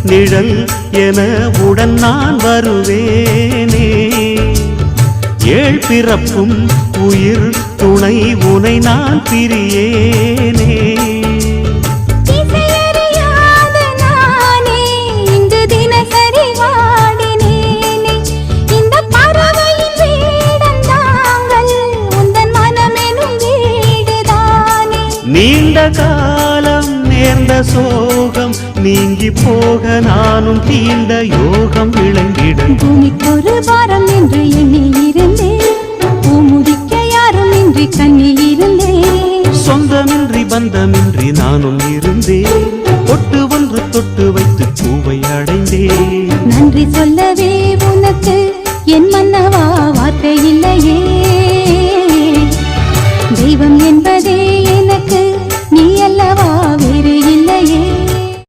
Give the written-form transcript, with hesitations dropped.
நிழல் என உடன் நான் வருவேனே. ஏழ் பிறப்பும் உயிர் துணை உனை நான் பிரியேனே. நீண்ட காலம் நேர்ந்த சோகம் நீங்கி போக நானும் தீண்ட யோகம் விளங்கிடும். பூமிக்கொரு பாரம் என்று எண்ணி இருந்தேன், பூமுடிக்க யாரும் இன்றி கண்ணி இருந்தேன். சொந்தமின்றி பந்தமின்றி நானும் இருந்தேன்.